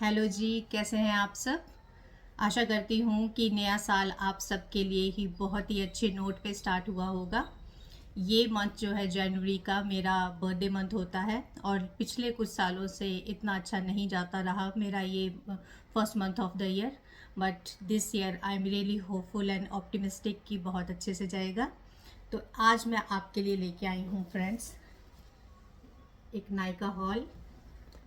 Hello जी, कैसे हैं आप सब। आशा करती हूँ कि नया साल आप सबके लिए ही बहुत ही अच्छे नोट पे स्टार्ट हुआ होगा। ये मंथ जो है जनवरी का मेरा बर्थडे मंथ होता है और पिछले कुछ सालों से इतना अच्छा नहीं जाता रहा मेरा ये first month of the year. But this year I am really hopeful and optimistic कि बहुत अच्छे से जाएगा। तो आज मैं आपके लिए लेके आई हूँ फ्रेंड्स एक नायका हॉल,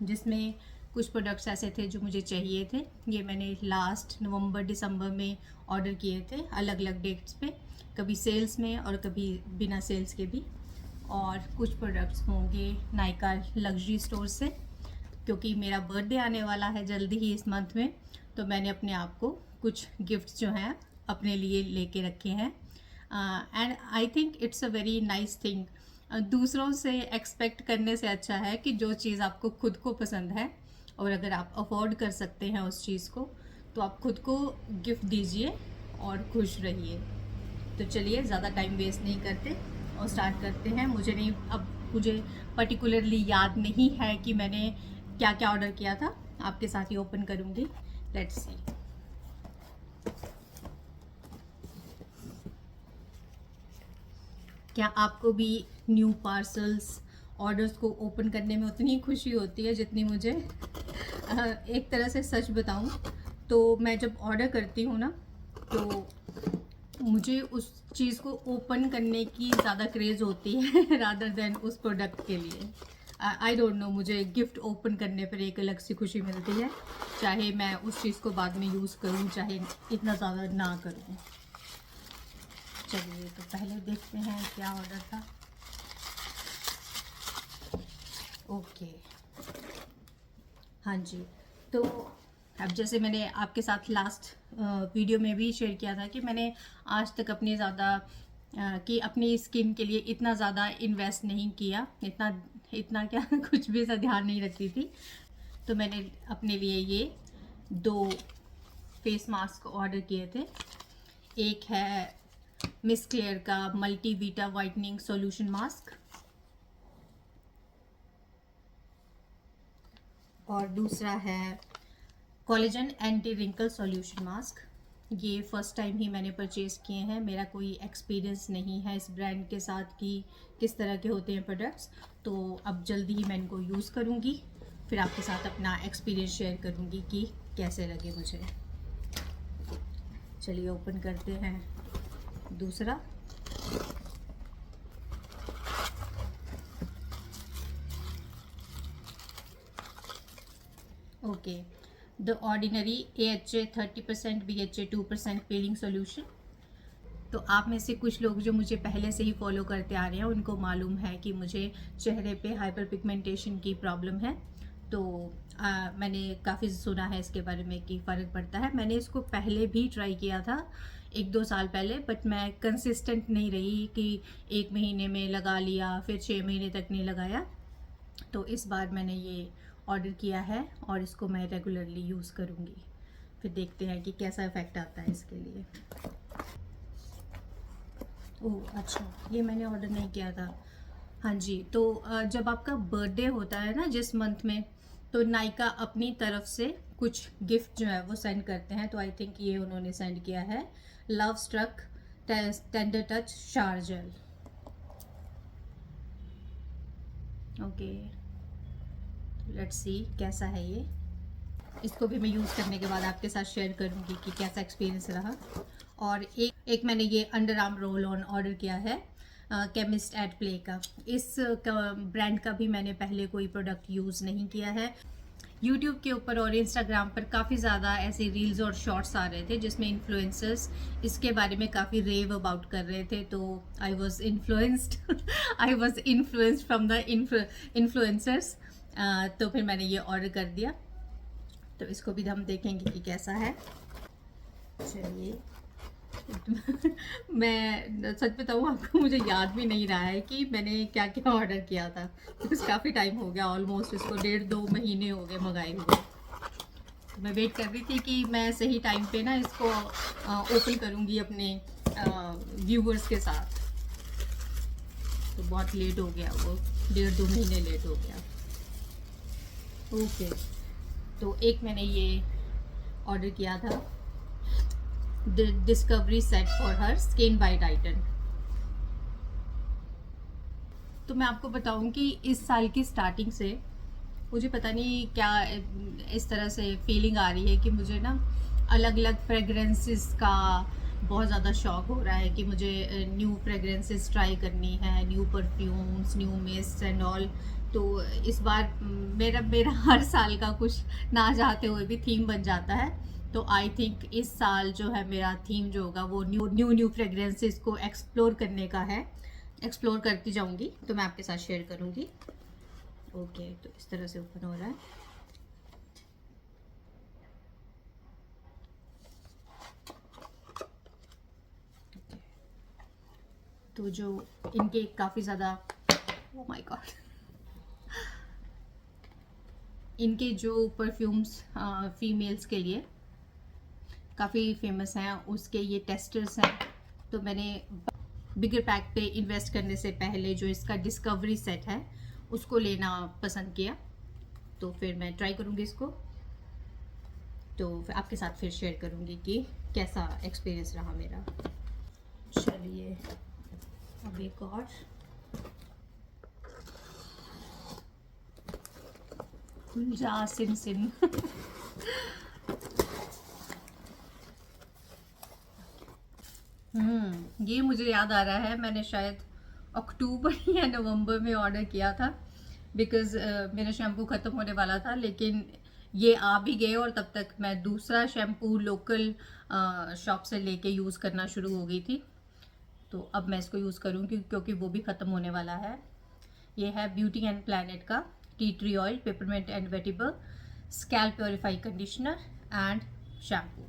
जिसमें कुछ प्रोडक्ट्स ऐसे थे जो मुझे चाहिए थे। ये मैंने लास्ट नवंबर दिसंबर में ऑर्डर किए थे अलग अलग डेट्स पे, कभी सेल्स में और कभी बिना सेल्स के भी। और कुछ प्रोडक्ट्स होंगे नायका लग्जरी स्टोर से, क्योंकि मेरा बर्थडे आने वाला है जल्दी ही इस मंथ में, तो मैंने अपने आप को कुछ गिफ्ट्स जो हैं अपने लिए लेके रखे हैं। And I think it's a very nice thing. दूसरों से एक्सपेक्ट करने से अच्छा है कि जो चीज़ आपको खुद को पसंद है और अगर आप अफोर्ड कर सकते हैं उस चीज़ को, तो आप खुद को गिफ्ट दीजिए और खुश रहिए। तो चलिए ज़्यादा टाइम वेस्ट नहीं करते और स्टार्ट करते हैं। मुझे पर्टिकुलरली याद नहीं है कि मैंने क्या क्या ऑर्डर किया था। आपके साथ ही ओपन करूँगी। Let's see. क्या आपको भी न्यू पार्सल्स ऑर्डर्स को ओपन करने में उतनी खुशी होती है जितनी मुझे? एक तरह से सच बताऊं तो मैं जब ऑर्डर करती हूँ ना, तो मुझे उस चीज़ को ओपन करने की ज़्यादा क्रेज़ होती है रादर देन उस प्रोडक्ट के लिए। आई डोंट नो, मुझे गिफ्ट ओपन करने पर एक अलग सी खुशी मिलती है, चाहे मैं उस चीज़ को बाद में यूज़ करूँ चाहे इतना ज़्यादा ना करूँ। चलिए तो पहले देखते हैं क्या ऑर्डर था। ओके, हाँ जी। तो अब जैसे मैंने आपके साथ लास्ट वीडियो में भी शेयर किया था कि मैंने आज तक अपनी स्किन के लिए इतना ज़्यादा इन्वेस्ट नहीं किया, इतना क्या कुछ भी ऐसा ध्यान नहीं रखती थी। तो मैंने अपने लिए ये 2 फेस मास्क ऑर्डर किए थे। एक है मिस क्लेयर का multi vita whitening solution mask और दूसरा है collagen anti wrinkle solution mask. ये फर्स्ट टाइम ही मैंने परचेज़ किए हैं, मेरा कोई एक्सपीरियंस नहीं है इस ब्रांड के साथ कि किस तरह के होते हैं प्रोडक्ट्स। तो अब जल्दी ही मैं इनको यूज़ करूँगी, फिर आपके साथ अपना एक्सपीरियंस शेयर करूँगी कि कैसे लगे मुझे। चलिए ओपन करते हैं दूसरा। Okay, the ordinary AHA 30% BHA 2% peeling solution. तो आप में से कुछ लोग जो मुझे पहले से ही फॉलो करते आ रहे हैं उनको मालूम है कि मुझे चेहरे पे हाइपर पिगमेंटेशन की प्रॉब्लम है। तो मैंने काफ़ी सुना है इसके बारे में कि फ़र्क पड़ता है। मैंने इसको पहले भी ट्राई किया था 1-2 साल पहले, बट मैं कंसिस्टेंट नहीं रही कि 1 महीने में लगा लिया फिर 6 महीने तक नहीं लगाया। तो इस बार मैंने ये ऑर्डर किया है और इसको मैं रेगुलरली यूज़ करूँगी, फिर देखते हैं कि कैसा इफ़ेक्ट आता है इसके लिए। ओह अच्छा, ये मैंने ऑर्डर नहीं किया था। हाँ जी, तो जब आपका बर्थडे होता है ना जिस मंथ में, तो नायका अपनी तरफ से कुछ गिफ्ट जो है वो सेंड करते हैं। तो आई थिंक ये उन्होंने सेंड किया है love struck tender touch shower gel. Okay, let's see कैसा है ये। इसको भी मैं यूज़ करने के बाद आपके साथ शेयर करूँगी कि कैसा एक्सपीरियंस रहा। और एक मैंने ये under arm roll on order किया है केमिस्ट एट प्ले का। इस ब्रांड का भी मैंने पहले कोई प्रोडक्ट यूज़ नहीं किया है। यूट्यूब के ऊपर और इंस्टाग्राम पर काफ़ी ज़्यादा ऐसे रील्स और शॉर्ट्स आ रहे थे जिसमें इन्फ्लुएंसर्स इसके बारे में काफ़ी रेव अबाउट कर रहे थे। तो I was influenced from the influencers. तो फिर मैंने ये ऑर्डर कर दिया। तो इसको भी हम देखेंगे कि कैसा है। चलिए मैं सच बताऊँ आपको, मुझे याद भी नहीं रहा है कि मैंने क्या क्या ऑर्डर किया था, बिकॉज काफ़ी टाइम हो गया, ऑलमोस्ट इसको 1.5-2 महीने हो गए मंगाए हुए। तो मैं वेट कर रही थी कि मैं सही टाइम पे ना इसको ओपन करूँगी अपने व्यूवर्स के साथ। तो बहुत लेट हो गया, वो 1.5-2 महीने लेट हो गया। ओके, तो एक मैंने ये ऑर्डर किया था, discovery set for her skin bye Titan. तो मैं आपको बताऊं कि इस साल की स्टार्टिंग से मुझे पता नहीं क्या इस तरह से फीलिंग आ रही है कि मुझे ना अलग अलग फ्रेगरेंसेस का बहुत ज़्यादा शौक हो रहा है कि मुझे न्यू फ्रेगरेंसेस ट्राई करनी है, new perfumes, new mist and all. तो इस बार मेरा मेरा हर साल का कुछ ना चाहते हुए भी थीम बन जाता है। तो आई थिंक इस साल जो है मेरा थीम जो होगा वो न्यू फ्रेगरेंसेस को एक्सप्लोर करने का है। एक्सप्लोर करती जाऊंगी तो मैं आपके साथ शेयर करूंगी। ओके, तो इस तरह से ओपन हो रहा है। तो जो इनके काफ़ी ज़्यादा, ओ माय गॉड, इनके जो परफ्यूम्स फीमेल्स के लिए काफ़ी फेमस हैं, उसके ये टेस्टर्स हैं। तो मैंने बिगर पैक पे इन्वेस्ट करने से पहले जो इसका डिस्कवरी सेट है उसको लेना पसंद किया। तो फिर मैं ट्राई करूँगी इसको, तो आपके साथ फिर शेयर करूँगी कि कैसा एक्सपीरियंस रहा मेरा। चलिए अब एक और जा सिन सिन ये मुझे याद आ रहा है, मैंने शायद अक्टूबर या नवंबर में ऑर्डर किया था, बिकॉज़ मेरा शैम्पू ख़त्म होने वाला था। लेकिन ये आ भी गए और तब तक मैं दूसरा शैम्पू लोकल शॉप से लेके यूज़ करना शुरू हो गई थी। तो अब मैं इसको यूज़ करूँगी क्योंकि वो भी ख़त्म होने वाला है। ये है ब्यूटी एंड प्लैनेट का tea tree oil, peppermint and vetiver scalp purify conditioner and shampoo.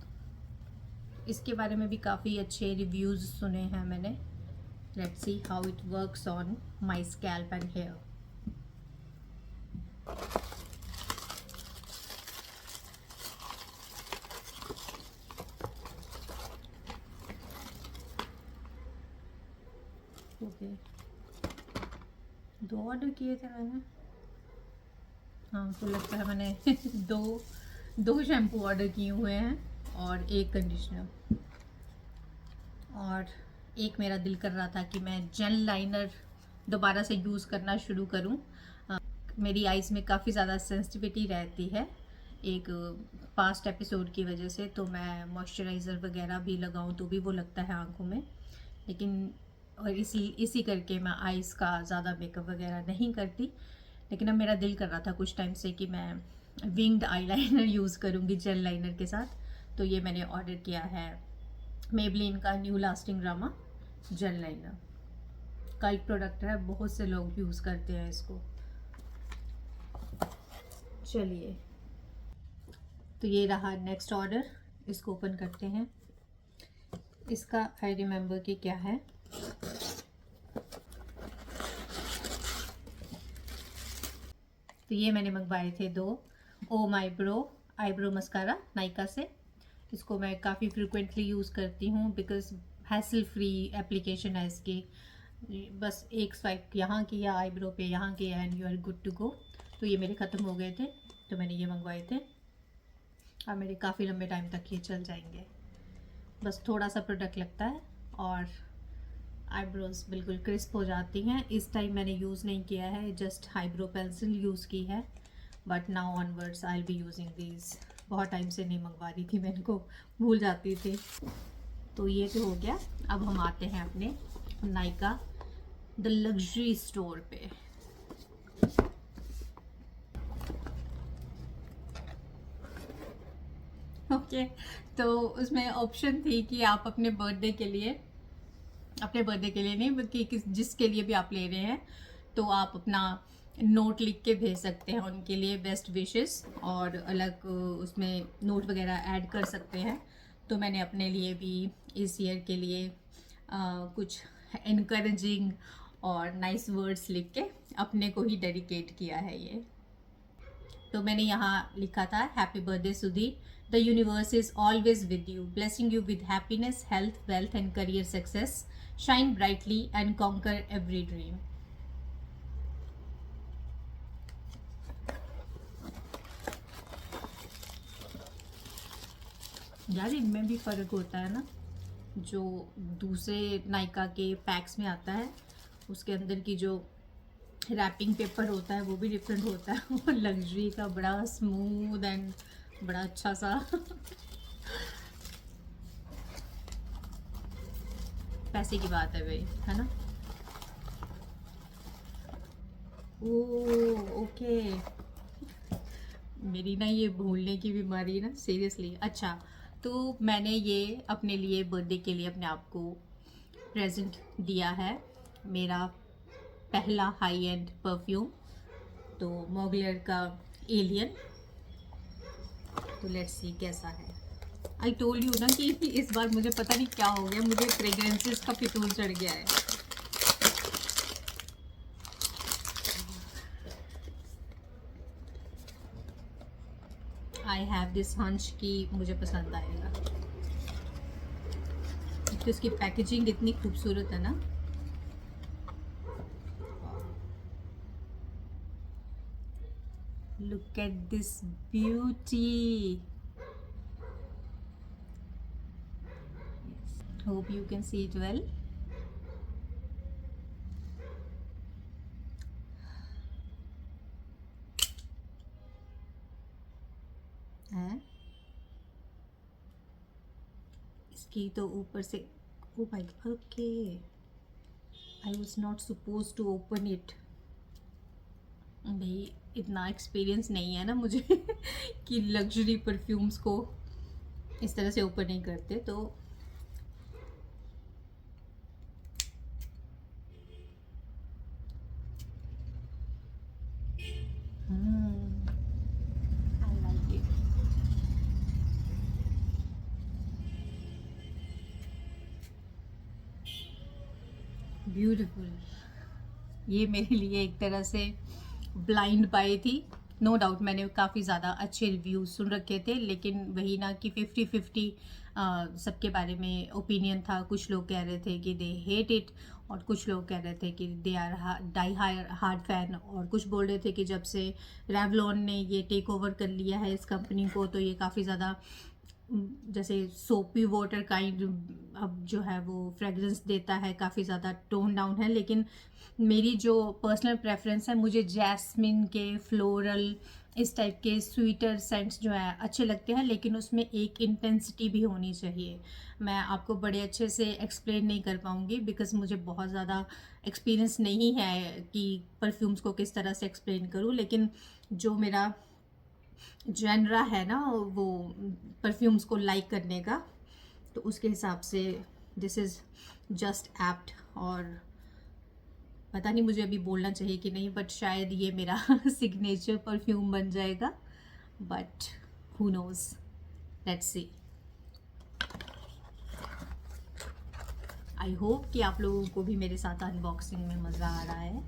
इसके बारे में भी काफ़ी अच्छे रिव्यूज़ सुने हैं मैंने। Let's see how it works on my scalp and hair. Okay, 2 order किए थे मैंने। हाँ, तो लगता है मैंने दो शैम्पू ऑर्डर किए हुए हैं और एक कंडीशनर। और एक मेरा दिल कर रहा था कि मैं जेल लाइनर दोबारा से यूज़ करना शुरू करूं। मेरी आइज़ में काफ़ी ज़्यादा सेंसिटिविटी रहती है एक पास्ट एपिसोड की वजह से, तो मैं मॉइस्चराइज़र वगैरह भी लगाऊं तो भी वो लगता है आंखों में। लेकिन और इसी करके मैं आइज़ का ज़्यादा मेकअप वगैरह नहीं करती। लेकिन अब मेरा दिल कर रहा था कुछ टाइम से कि मैं विंग्ड आईलाइनर यूज़ करूँगी जेल लाइनर के साथ। तो ये मैंने ऑर्डर किया है मेबलिन का new lasting drama jail liner. Cult product है, बहुत से लोग यूज़ करते हैं इसको। चलिए, तो ये रहा नेक्स्ट ऑर्डर, इसको ओपन करते हैं। इसका आई रिमेंबर कि क्या है। तो ये मैंने मंगवाए थे 2 oh my brow eyebrow mascara Nykaa से। इसको मैं काफ़ी फ्रिक्वेंटली यूज़ करती हूँ बिकॉज हैसल फ्री एप्लीकेशन है इसकी। बस एक स्वाइप यहाँ किया आईब्रो पे, यहाँ किया and you are good to go. तो ये मेरे ख़त्म हो गए थे तो मैंने ये मंगवाए थे और मेरे काफ़ी लंबे टाइम तक ये चल जाएंगे। बस थोड़ा सा प्रोडक्ट लगता है और आईब्रोज बिल्कुल क्रिस्प हो जाती हैं। इस टाइम मैंने यूज़ नहीं किया है, जस्ट आईब्रो पेंसिल यूज़ की है। But now onwards I will be using these. बहुत टाइम से नहीं मंगवा रही थी, मैं इनको भूल जाती थी। तो ये तो हो गया। अब हम आते हैं अपने नाइका द लग्जरी स्टोर पे। ओके, तो उसमें ऑप्शन थी कि आप अपने बर्थडे के लिए नहीं बल्कि जिसके लिए भी आप ले रहे हैं तो आप अपना नोट लिख के भेज सकते हैं उनके लिए बेस्ट विशेस, और अलग उसमें नोट वगैरह ऐड कर सकते हैं। तो मैंने अपने लिए भी इस ईयर के लिए कुछ इनकरेजिंग और नाइस वर्ड्स लिख के अपने को ही डेडिकेट किया है ये। तो मैंने यहाँ लिखा था हैप्पी बर्थडे सुधी, the universe is always with you, blessing you with happiness, health, wealth and career success, shine brightly and conquer every dream. यार इनमें भी फ़र्क होता है ना, जो दूसरे नायका के पैक्स में आता है उसके अंदर की जो रैपिंग पेपर होता है वो भी डिफरेंट होता है और लग्जरी का बड़ा स्मूथ एंड बड़ा अच्छा सा पैसे की बात है भाई, है ना। ओ ओके, मेरी ना ये भूलने की बीमारी ना सीरियसली। अच्छा, तो मैंने ये अपने लिए बर्थडे के लिए अपने आप को प्रेजेंट दिया है, मेरा पहला हाई एंड परफ्यूम, तो मोगलर का एलियन। तो लेट्स सी कैसा है। आई टोल्ड यू ना कि इस बार मुझे पता नहीं क्या हो गया, मुझे फ्रेग्रेंसेस का फितूर चढ़ गया है। आई हैव दिस हंच कि मुझे पसंद आएगा, तो इसकी पैकेजिंग इतनी खूबसूरत है ना। Look at this beauty, hope you can see it well. है इसकी तो ऊपर से, ओ भाई, okay, I was not suppose to open it. भाई इतना एक्सपीरियंस नहीं है ना मुझे कि लग्जरी परफ्यूम्स को इस तरह से ओपन नहीं करते, तो आई लाइक इट। ब्यूटीफुल। ये मेरे लिए एक तरह से ब्लाइंड बाय थी, नो डाउट। मैंने काफ़ी ज़्यादा अच्छे रिव्यूज़ सुन रखे थे, लेकिन वही ना कि 50-50 सबके बारे में ओपिनियन था। कुछ लोग कह रहे थे कि दे हेट इट, और कुछ लोग कह रहे थे कि they are die hard fan, और कुछ बोल रहे थे कि जब से रेवलॉन ने ये टेक ओवर कर लिया है इस कंपनी को, तो ये काफ़ी ज़्यादा जैसे सोपी वाटर काइंड अब जो है वो फ्रेगरेंस देता है, काफ़ी ज़्यादा टोन डाउन है। लेकिन मेरी जो पर्सनल प्रेफरेंस है, मुझे जैस्मिन के फ्लोरल इस टाइप के स्वीटर सेंट्स जो है अच्छे लगते हैं, लेकिन उसमें एक इंटेंसिटी भी होनी चाहिए। मैं आपको बड़े अच्छे से एक्सप्लेन नहीं कर पाऊँगी बिकॉज़ मुझे बहुत ज़्यादा एक्सपीरियंस नहीं है कि परफ्यूम्स को किस तरह से एक्सप्लेन करूँ, लेकिन जो मेरा जेनरा है ना वो परफ्यूम्स को लाइक करने का, तो उसके हिसाब से दिस इज़ जस्ट एप्ट। और पता नहीं मुझे अभी बोलना चाहिए कि नहीं, बट शायद ये मेरा सिग्नेचर परफ्यूम बन जाएगा, but who nose, let's see. I hope कि आप लोगों को भी मेरे साथ अनबॉक्सिंग में मज़ा आ रहा है।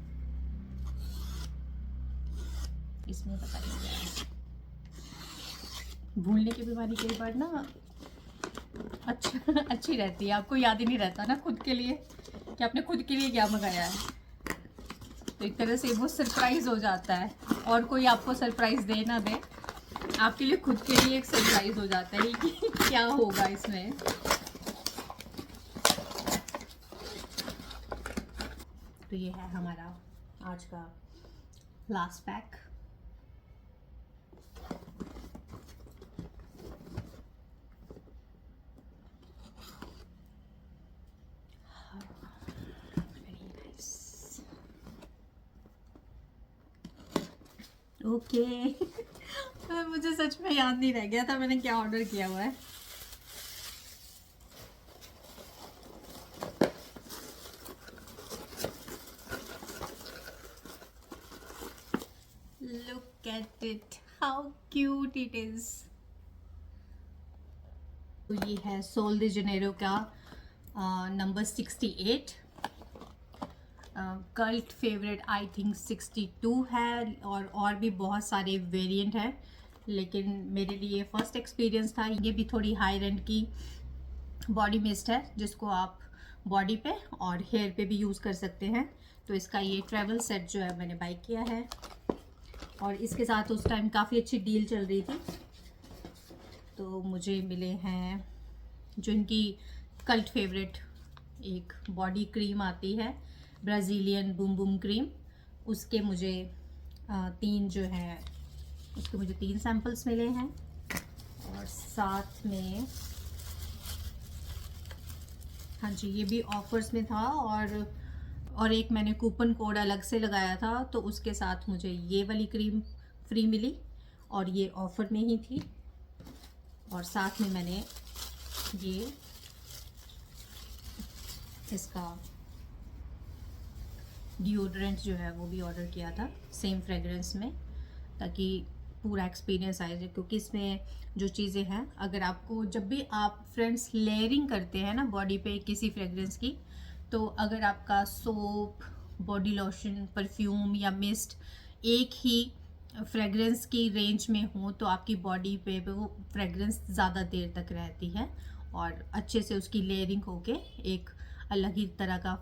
इसमें पता नहीं क्या है, भूलने की बीमारी कई बार ना अच्छा अच्छी रहती है, आपको याद ही नहीं रहता ना खुद के लिए कि आपने खुद के लिए क्या मंगाया है, तो एक तरह से वो सरप्राइज हो जाता है। और कोई आपको सरप्राइज दे ना दे, आपके लिए खुद के लिए एक सरप्राइज हो जाता है कि क्या होगा इसमें। तो ये है हमारा आज का लास्ट पैक। ओके मुझे सच में याद नहीं रह गया था मैंने क्या ऑर्डर किया हुआ है। Look at it, how cute it is। तो ये है सोल दे जनेरो का number 68, cult favourite I think 62 है, और भी बहुत सारे वेरिएंट हैं, लेकिन मेरे लिए फर्स्ट एक्सपीरियंस था। ये भी थोड़ी हाई रेंज की बॉडी मिस्ट है जिसको आप बॉडी पे और हेयर पे भी यूज़ कर सकते हैं। तो इसका ये ट्रैवल सेट जो है मैंने बाय किया है, और इसके साथ उस टाइम काफ़ी अच्छी डील चल रही थी, तो मुझे मिले हैं जो इनकी कल्ट फेवरेट एक बॉडी क्रीम आती है, ब्राज़ीलियन बूम बूम क्रीम। उसके मुझे 3 सैम्पल्स मिले हैं। और साथ में हाँ जी, ये भी ऑफर्स में था और एक मैंने कूपन कोड अलग से लगाया था, तो उसके साथ मुझे ये वाली क्रीम फ्री मिली और ये ऑफ़र में ही थी। और साथ में मैंने ये इसका डिओड्रेंट जो है वो भी ऑर्डर किया था सेम फ्रेगरेंस में, ताकि पूरा एक्सपीरियंस आए, क्योंकि इसमें जो चीज़ें हैं, अगर आपको जब भी आप फ्रेंड्स लेयरिंग करते हैं ना बॉडी पे किसी फ्रेगरेंस की, तो अगर आपका सोप, बॉडी लोशन, परफ्यूम या मिस्ट एक ही फ्रेगरेंस की रेंज में हो तो आपकी बॉडी पे वो फ्रेगरेंस ज़्यादा देर तक रहती है और अच्छे से उसकी लेयरिंग होके एक अलग ही तरह का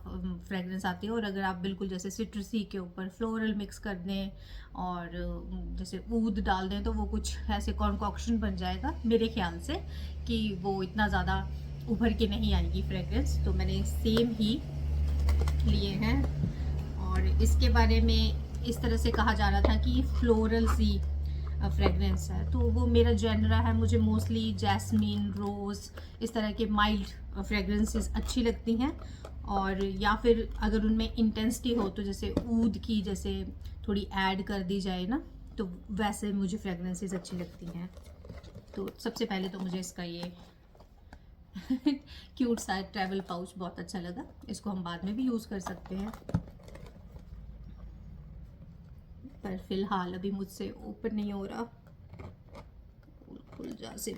फ्रेगरेंस आती है। और अगर आप बिल्कुल जैसे सिट्रसी के ऊपर फ्लोरल मिक्स कर दें और जैसे ऊद डाल दें तो वो कुछ ऐसे कॉन्कॉक्शन बन जाएगा मेरे ख्याल से, कि वो इतना ज़्यादा उभर के नहीं आएगी फ्रेगरेंस। तो मैंने सेम ही लिए हैं और इसके बारे में इस तरह से कहा जा रहा था कि फ्लोरल सी फ्रेगरेंस है, तो वो मेरा जेनरा है। मुझे मोस्टली जैस्मीन, रोज़, इस तरह के माइल्ड फ्रेगरेंसेस अच्छी लगती हैं। और या फिर अगर उनमें इंटेंसिटी हो तो जैसे ऊद की जैसे थोड़ी ऐड कर दी जाए ना, तो वैसे मुझे फ्रेगरेंसेस अच्छी लगती हैं। तो सबसे पहले तो मुझे इसका ये क्यूट सा ट्रैवल पाउच बहुत अच्छा लगा। इसको हम बाद में भी यूज़ कर सकते हैं, पर फिलहाल अभी मुझसे ओपन नहीं हो रहा। खुल जा से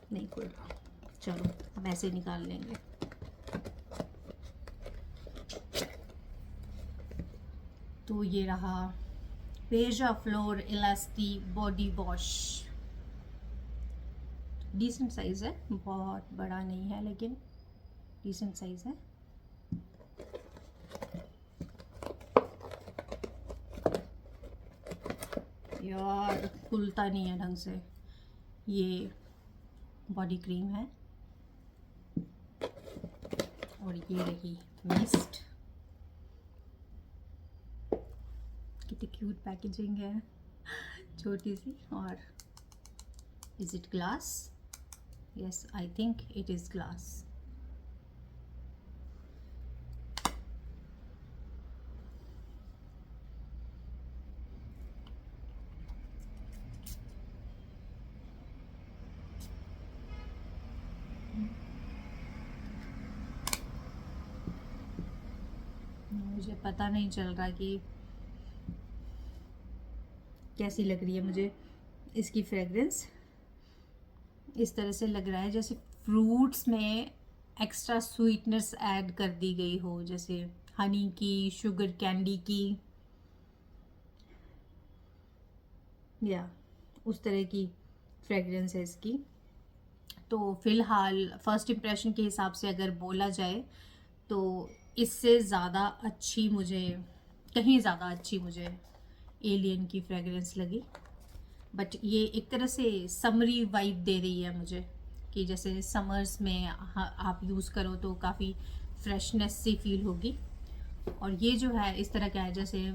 नहीं खुल रहा। चलो हम ऐसे निकाल लेंगे। तो ये रहा पेजा फ्लोर इलास्टी बॉडी वॉश। डिसेंट साइज है, बहुत बड़ा नहीं है लेकिन डिसेंट साइज है। यार खुलता नहीं है ढंग से। ये बॉडी क्रीम है और ये रही मिस्ट। कितनी क्यूट पैकेजिंग है, छोटी सी। और is it glass? Yes, I think it is glass. मुझे पता नहीं चल रहा कि कैसी लग रही है। मुझे इसकी फ्रेगरेंस इस तरह से लग रहा है जैसे फ्रूट्स में एक्स्ट्रा स्वीटनेस ऐड कर दी गई हो, जैसे हनी की, शुगर कैंडी की, या उस तरह की फ्रेगरेंस है इसकी। तो फ़िलहाल फ़र्स्ट इम्प्रेशन के हिसाब से अगर बोला जाए तो इससे ज़्यादा अच्छी मुझे, कहीं ज़्यादा अच्छी मुझे एलियन की फ्रेगरेंस लगी। बट ये एक तरह से समरी वाइब दे रही है मुझे, कि जैसे समर्स में आप यूज़ करो तो काफ़ी फ्रेशनेस सी फील होगी। और ये जो है इस तरह का है जैसे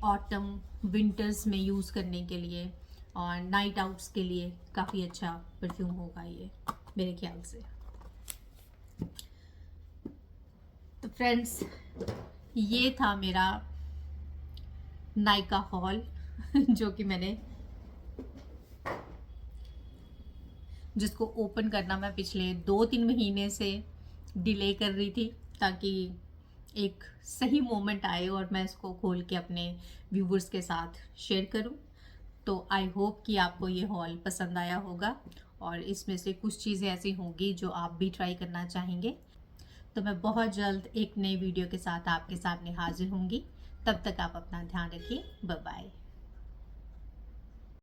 ऑटम विंटर्स में यूज़ करने के लिए और नाइट आउट्स के लिए काफ़ी अच्छा परफ्यूम होगा ये मेरे ख्याल से। तो फ्रेंड्स, ये था मेरा नायका हॉल जो कि मैंने, जिसको ओपन करना मैं पिछले 2-3 महीने से डिले कर रही थी, ताकि एक सही मोमेंट आए और मैं इसको खोल के अपने व्यूवर्स के साथ शेयर करूं। तो आई होप कि आपको ये हॉल पसंद आया होगा और इसमें से कुछ चीज़ें ऐसी होंगी जो आप भी ट्राई करना चाहेंगे। तो मैं बहुत जल्द एक नई वीडियो के साथ आपके सामने हाजिर होंगी। तब तक आप अपना ध्यान रखिए। Bye bye.